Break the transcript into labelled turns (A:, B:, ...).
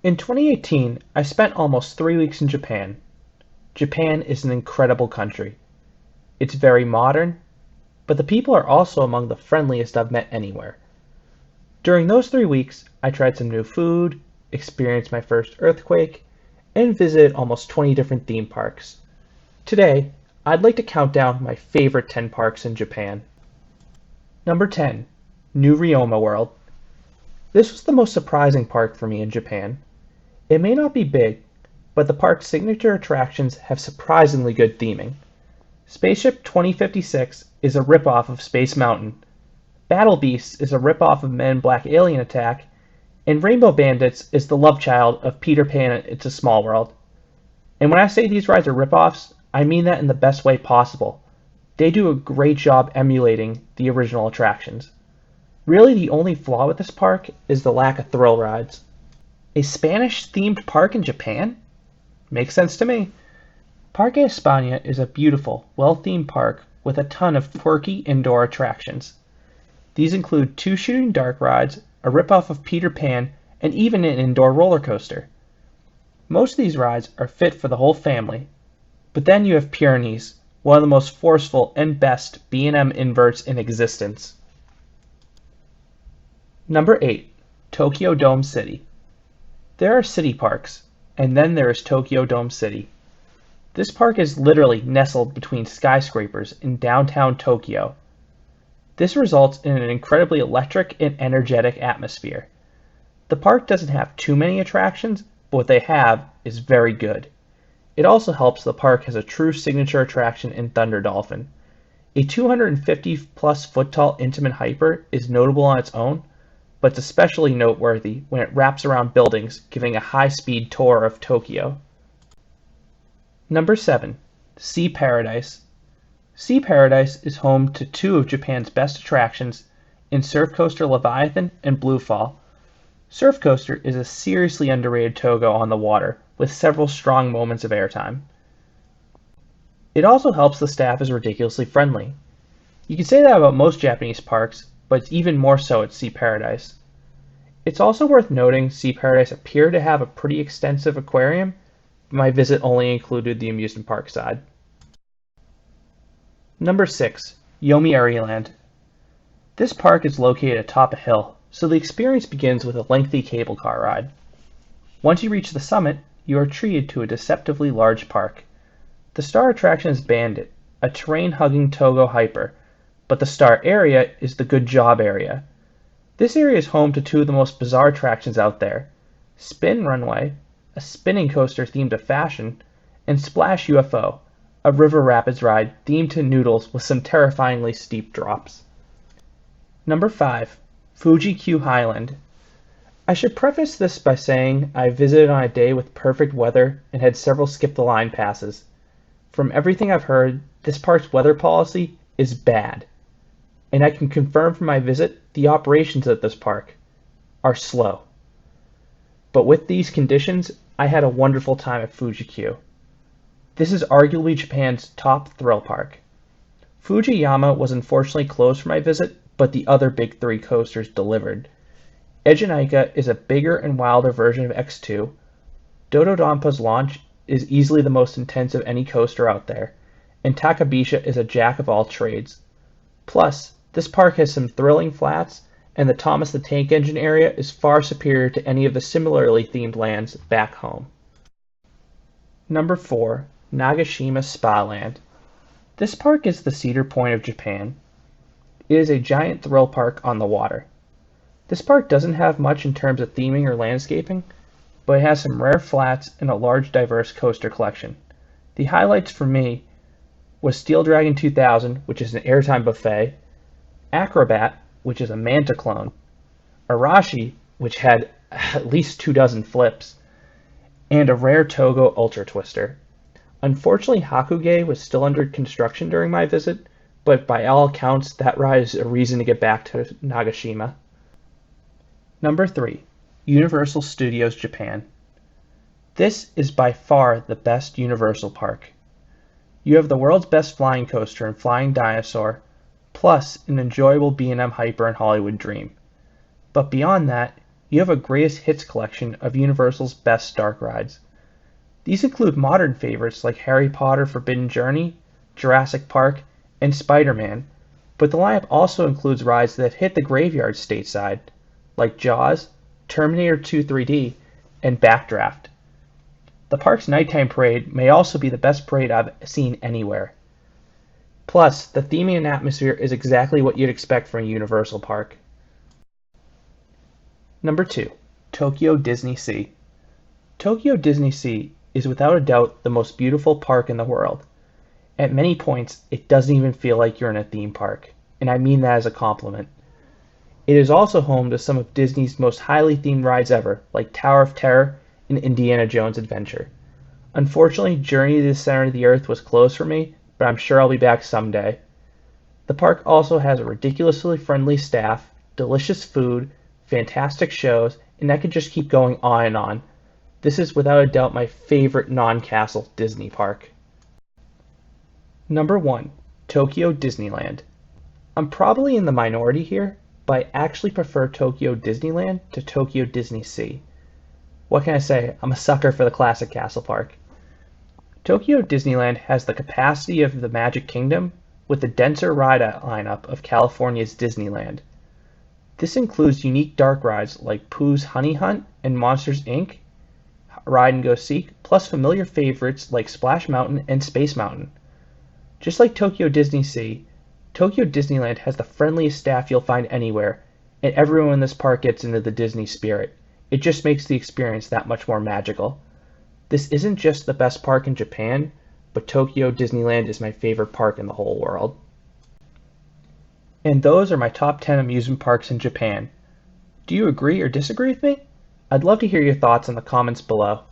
A: In 2018, I spent almost 3 weeks in Japan. Japan is an incredible country. It's very modern, but the people are also among the friendliest I've met anywhere. During those 3 weeks, I tried some new food, experienced my first earthquake, and visited almost 20 different theme parks. Today, I'd like to count down my favorite 10 parks in Japan. Number 10. New Ryoma World. This was the most surprising park for me in Japan. It may not be big, but the park's signature attractions have surprisingly good theming. Spaceship 2056 is a ripoff of Space Mountain, Battle Beasts is a ripoff of Men in Black Alien Attack, and Rainbow Bandits is the love child of Peter Pan and It's a Small World. And when I say these rides are ripoffs, I mean that in the best way possible. They do a great job emulating the original attractions. Really, the only flaw with this park is the lack of thrill rides. A Spanish-themed park in Japan? Makes sense to me. Parque Espaa is a beautiful, well-themed park with a ton of quirky indoor attractions. These include 2 shooting dark rides, a ripoff of Peter Pan, and even an indoor roller coaster. Most of these rides are fit for the whole family, but then you have Pyrenees, one of the most forceful and best B&M inverts in existence. Number 8. Tokyo Dome City. There are city parks, and then there is Tokyo Dome City. This park is literally nestled between skyscrapers in downtown Tokyo. This results in an incredibly electric and energetic atmosphere. The park doesn't have too many attractions, but what they have is very good. It also helps the park has a true signature attraction in Thunder Dolphin. A 250 plus foot tall intimate hyper is notable on its own, but it's especially noteworthy when it wraps around buildings, giving a high-speed tour of Tokyo. Number 7. Sea Paradise. Sea Paradise is home to 2 of Japan's best attractions in Surf Coaster Leviathan and Bluefall. Surf Coaster is a seriously underrated togo on the water, with several strong moments of airtime. It also helps the staff is ridiculously friendly. You can say that about most Japanese parks, but it's even more so at Sea Paradise. It's also worth noting Sea Paradise appeared to have a pretty extensive aquarium, but my visit only included the amusement park side. Number 6. Yomi Arielle. This park is located atop a hill, so the experience begins with a lengthy cable car ride. Once you reach the summit, you are treated to a deceptively large park. The star attraction is Bandit, a terrain-hugging togo hyper, but the star area is the good job area. This area is home to 2 of the most bizarre attractions out there: Spin Runway, a spinning coaster themed to fashion, and Splash UFO, a river rapids ride themed to noodles with some terrifyingly steep drops. Number 5. Fuji-Q Highland. I should preface this by saying I visited on a day with perfect weather and had several skip-the-line passes. From everything I've heard, this park's weather policy is bad. And I can confirm from my visit the operations at this park are slow. But with these conditions, I had a wonderful time at Fuji-Q. This is arguably Japan's top thrill park. Fujiyama was unfortunately closed for my visit, but the other big 3 coasters delivered. Ejinika is a bigger and wilder version of X2. Dodonpa's launch is easily the most intense of any coaster out there, and Takabisha is a jack of all trades. Plus, this park has some thrilling flats, and the Thomas the Tank Engine area is far superior to any of the similarly themed lands back home. Number 4. Nagashima Spa Land. This park is the Cedar Point of Japan. It is a giant thrill park on the water. This park doesn't have much in terms of theming or landscaping, but it has some rare flats and a large diverse coaster collection. The highlights for me was Steel Dragon 2000, which is an airtime buffet, Acrobat, which is a Manta clone, Arashi, which had at least 24 flips, and a rare Togo Ultra Twister. Unfortunately, Hakuge was still under construction during my visit, but by all accounts, that ride is a reason to get back to Nagashima. Number 3. Universal Studios Japan. This is by far the best Universal park. You have the world's best flying coaster and flying dinosaur, plus an enjoyable B&M Hyper and Hollywood Dream. But beyond that, you have a greatest hits collection of Universal's best dark rides. These include modern favorites like Harry Potter Forbidden Journey, Jurassic Park, and Spider-Man, but the lineup also includes rides that hit the graveyard stateside, like Jaws, Terminator 2 3D, and Backdraft. The park's nighttime parade may also be the best parade I've seen anywhere. Plus, the theming and atmosphere is exactly what you'd expect from a Universal park. Number 2. Tokyo Disneysea. Tokyo Disneysea is without a doubt the most beautiful park in the world. At many points, it doesn't even feel like you're in a theme park, and I mean that as a compliment. It is also home to some of Disney's most highly themed rides ever, like Tower of Terror and Indiana Jones Adventure. Unfortunately, Journey to the Center of the Earth was closed for me, but I'm sure I'll be back someday. The park also has a ridiculously friendly staff, delicious food, fantastic shows, and I could just keep going on and on. This is without a doubt my favorite non-castle Disney park. Number 1. Tokyo Disneyland. I'm probably in the minority here, but I actually prefer Tokyo Disneyland to Tokyo Disneysea. What can I say? I'm a sucker for the classic castle park. Tokyo Disneyland has the capacity of the Magic Kingdom with the denser ride lineup of California's Disneyland. This includes unique dark rides like Pooh's Honey Hunt and Monsters Inc., Ride and Go Seek, plus familiar favorites like Splash Mountain and Space Mountain. Just like Tokyo Disneysea, Tokyo Disneyland has the friendliest staff you'll find anywhere, and everyone in this park gets into the Disney spirit. It just makes the experience that much more magical. This isn't just the best park in Japan, but Tokyo Disneyland is my favorite park in the whole world. And those are my top 10 amusement parks in Japan. Do you agree or disagree with me? I'd love to hear your thoughts in the comments below.